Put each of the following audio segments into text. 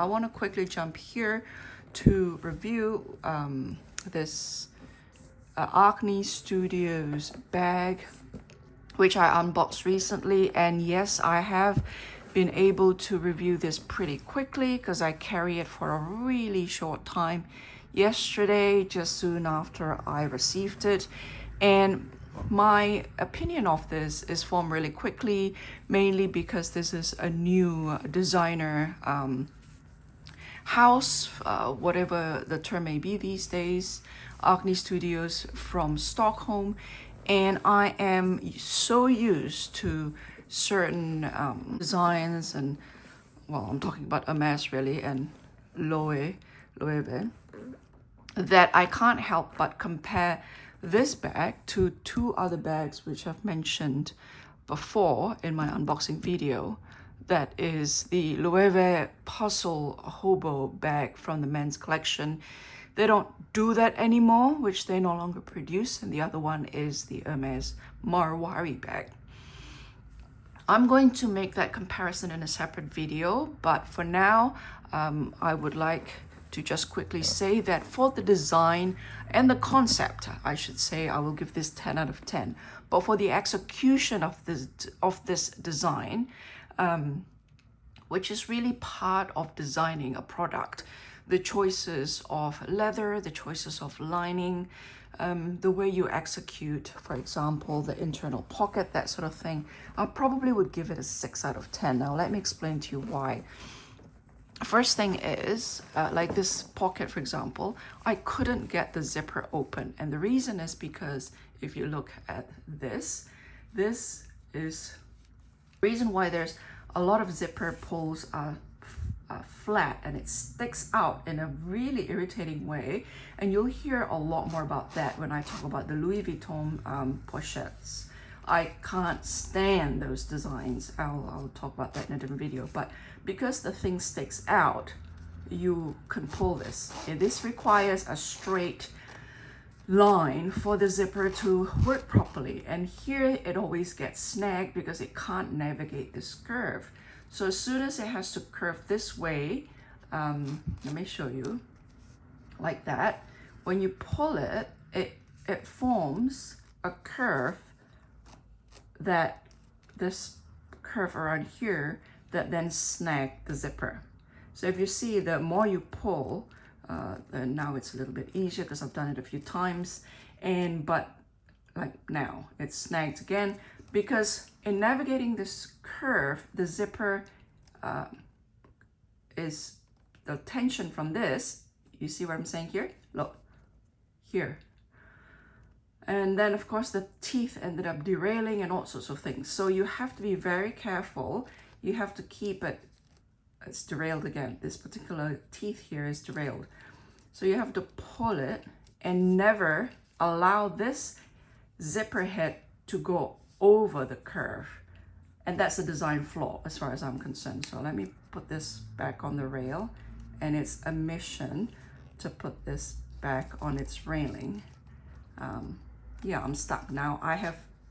I want to quickly jump here to review this ACNE Studios bag, which I unboxed recently. And yes, I have been able to review this pretty quickly because I carry it for a really short time yesterday, just soon after I received it. And my opinion of this is formed really quickly, mainly because this is a new designer house, whatever the term may be these days, ACNE Studios from Stockholm. And I am so used to certain designs, and well, I'm talking about Hermes really, and Loewe, that I can't help but compare this bag to two other bags which I've mentioned before in my unboxing video. That is the Loewe Puzzle Hobo bag from the men's collection. They don't do that anymore, which they no longer produce. And the other one is the Hermes Marwari bag. I'm going to make that comparison in a separate video, but for now, I would like to just quickly say that for the design and the concept, I should say, I will give this 10 out of 10. But for the execution of this design, which is really part of designing a product, the choices of leather, the choices of lining, the way you execute, for example, the internal pocket, that sort of thing, I probably would give it a 6 out of 10. Now, let me explain to you why. First thing is, like this pocket, for example, I couldn't get the zipper open. And the reason is because if you look at this is the reason why there's a lot of zipper pulls are flat and it sticks out in a really irritating way. And you'll hear a lot more about that when I talk about the Louis Vuitton pochettes. I can't stand those designs. I'll talk about that in a different video. But because the thing sticks out, you can pull this. And this requires a straight line for the zipper to work properly. And here it always gets snagged because it can't navigate this curve. So as soon as it has to curve this way, let me show you, like that. When you pull it, it forms a curve, that this curve around here that then snag the zipper. So if you see, the more you pull, and now it's a little bit easier because I've done it a few times, but like now it's snagged again, because in navigating this curve, the zipper is the tension from this. You see what I'm saying here? Look, here. And then of course the teeth ended up derailing and all sorts of things. So you have to be very careful. You have to keep it, it's derailed again. This particular teeth here is derailed. So you have to pull it and never allow this zipper head to go over the curve. And that's a design flaw as far as I'm concerned. So let me put this back on the rail, and it's a mission to put this back on its railing. Yeah, I'm stuck now.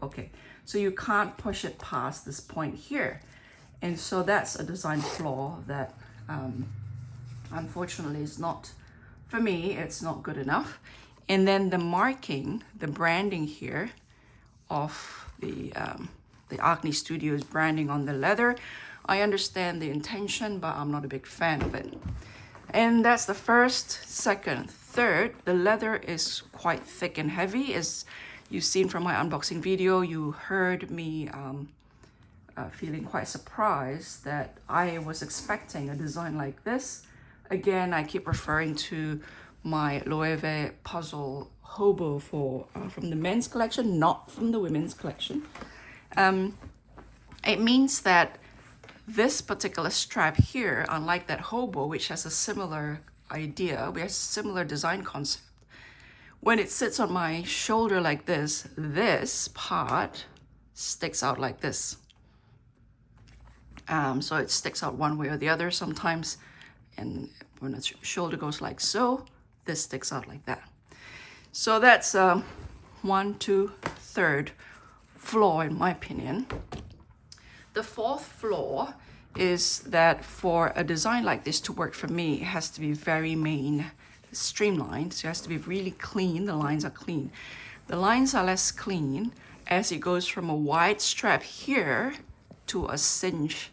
Okay, so you can't push it past this point here. And so that's a design flaw that unfortunately is not, for me, it's not good enough. And then the marking, the branding here of the ACNE Studios branding on the leather, I understand the intention, but I'm not a big fan of it. And that's the first. Second, third, the leather is quite thick and heavy. As you've seen from my unboxing video, you heard me feeling quite surprised that I was expecting a design like this. Again, I keep referring to my Loewe Puzzle Hobo from the men's collection, not from the women's collection. It means that this particular strap here, unlike that hobo, which has a similar idea, we have a similar design concept, when it sits on my shoulder like this, this part sticks out like this. So it sticks out one way or the other sometimes, and when the shoulder goes like so, this sticks out like that. So that's third flaw in my opinion. The fourth flaw is that for a design like this to work for me, it has to be very streamlined. So it has to be really clean. The lines are clean. The lines are less clean as it goes from a wide strap here to a cinch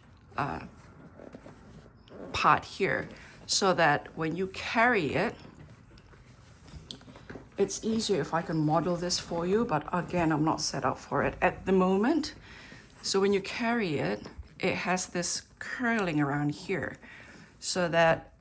part here, so that when you carry it, it's easier if I can model this for you, but again, I'm not set up for it at the moment. So when you carry it, it has this curling around here, so that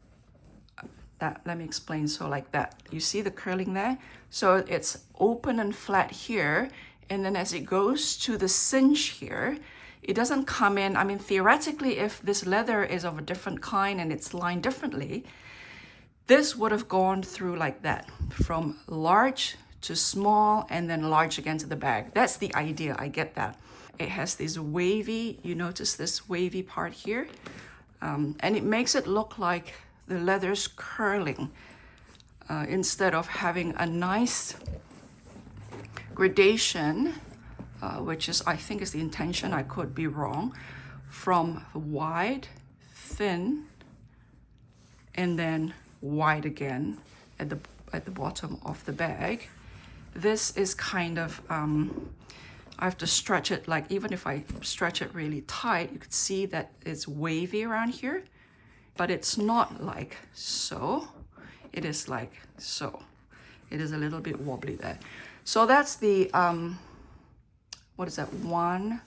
let me explain. So like that, you see the curling there? So it's open and flat here, and then as it goes to the cinch here, it doesn't come in. I mean, theoretically, if this leather is of a different kind and it's lined differently, this would have gone through like that, from large to small and then large again to the bag. That's the idea, I get that. It has this wavy, you notice this wavy part here? And it makes it look like the leather's curling instead of having a nice gradation, which is, I think is the intention, I could be wrong, from wide, thin, and then wide again at the bottom of the bag. This is kind of, I have to stretch it, like even if I stretch it really tight, you could see that it's wavy around here, but it's not like so. It is like so. It is a little bit wobbly there. So that's the, what is that? 1,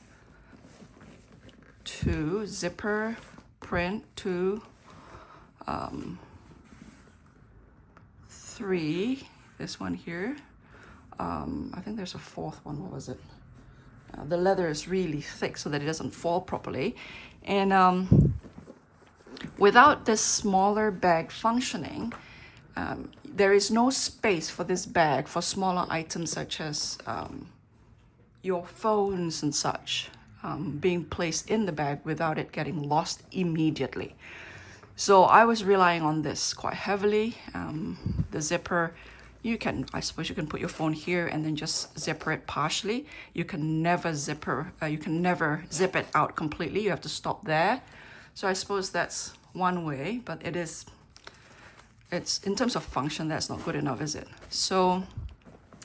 2, zipper, print, 2, 3, this one here. I think there's a 4th one, what was it? The leather is really thick so that it doesn't fall properly. And without this smaller bag functioning, there is no space for this bag for smaller items such as your phones and such being placed in the bag without it getting lost immediately. So I was relying on this quite heavily. The zipper, I suppose you can put your phone here and then just zipper it partially. You can never zip it out completely. You have to stop there. So I suppose that's one way, but it's in terms of function, that's not good enough, is it? So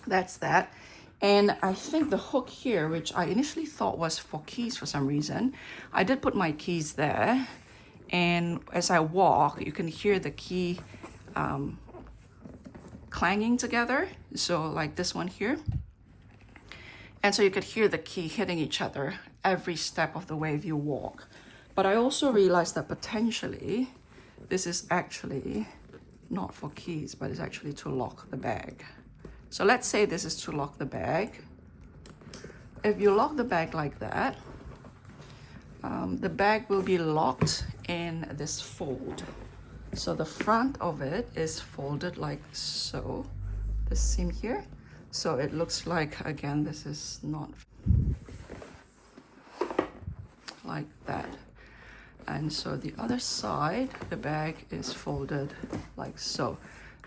that's that. And I think the hook here, which I initially thought was for keys for some reason, I did put my keys there. And as I walk, you can hear the key clanging together. So like this one here. And so you could hear the key hitting each other every step of the way if you walk. But I also realized that potentially this is actually not for keys, but it's actually to lock the bag. So let's say this is to lock the bag. If you lock the bag like that, the bag will be locked in this fold. So the front of it is folded like so, this seam here. So it looks like, again, this is not like that. And so the other side, the bag is folded like so.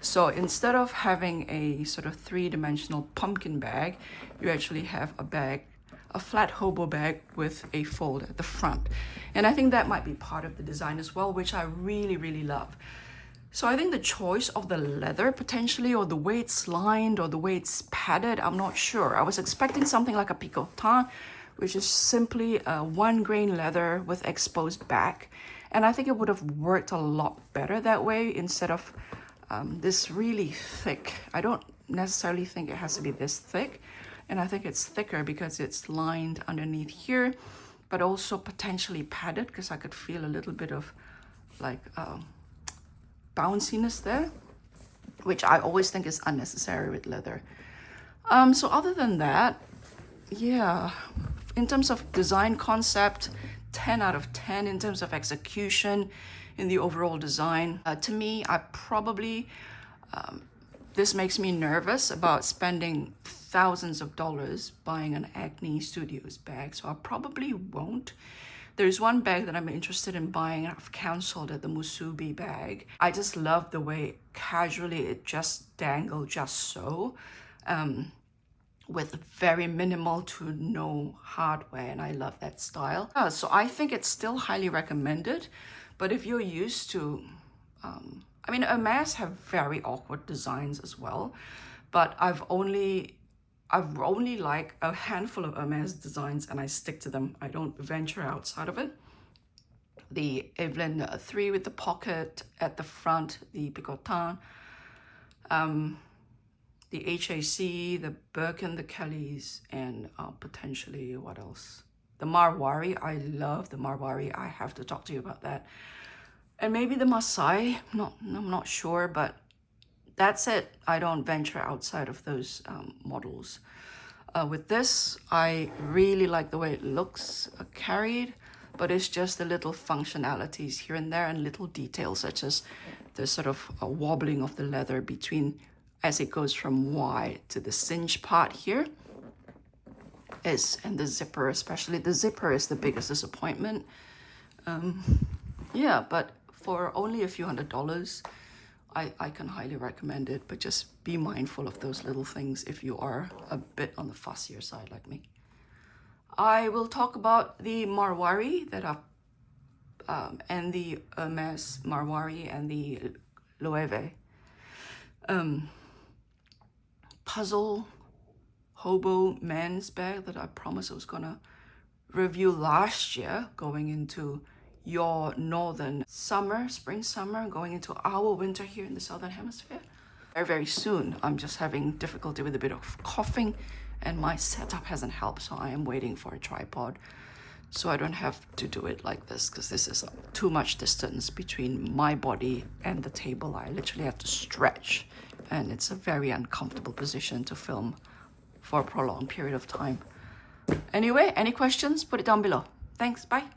So instead of having a sort of 3-dimensional pumpkin bag, you actually have a flat hobo bag with a fold at the front. And I think that might be part of the design as well, which I really, really love. So I think the choice of the leather potentially, or the way it's lined, or the way it's padded, I'm not sure. I was expecting something like a picotin, which is simply a 1-grain leather with exposed back. And I think it would have worked a lot better that way instead of this really thick. I don't necessarily think it has to be this thick. And I think it's thicker because it's lined underneath here, but also potentially padded, because I could feel a little bit of like bounciness there, which I always think is unnecessary with leather. So other than that, yeah, in terms of design concept, 10 out of 10. In terms of execution in the overall design, to me, I probably, this makes me nervous about spending thousands of dollars buying an ACNE Studios bag, so I probably won't. There's one bag that I'm interested in buying, and I've canceled it, the Musubi bag. I just love the way casually it just dangled just so. with very minimal to no hardware, and I love that style. So I think it's still highly recommended, but if you're used to, I mean, Hermes have very awkward designs as well, but I've only like a handful of Hermes designs and I stick to them. I don't venture outside of it. The Evelyn 3 with the pocket at the front, the Picotin, the HAC, the Birkin, the Kellys, and potentially what else? The Marwari. I love the Marwari. I have to talk to you about that. And maybe the Masai. I'm not sure, but that's it. I don't venture outside of those models. With this, I really like the way it looks carried, but it's just the little functionalities here and there and little details such as the sort of wobbling of the leather between as it goes from Y to the cinch part here and the zipper, especially the zipper is the biggest disappointment. Yeah, but for only a few $100s, I can highly recommend it, but just be mindful of those little things if you are a bit on the fussier side like me. I will talk about the Marwari that I've, and the Hermes Marwari and the Loewe. Puzzle hobo men's bag that I promised I was gonna review last year, going into your northern summer, spring, summer, going into our winter here in the southern hemisphere. Very, very soon. I'm just having difficulty with a bit of coughing and my setup hasn't helped, so I am waiting for a tripod so I don't have to do it like this, because this is too much distance between my body and the table. I literally have to stretch, and it's a very uncomfortable position to film for a prolonged period of time. Anyway, any questions? Put it down below. Thanks, bye.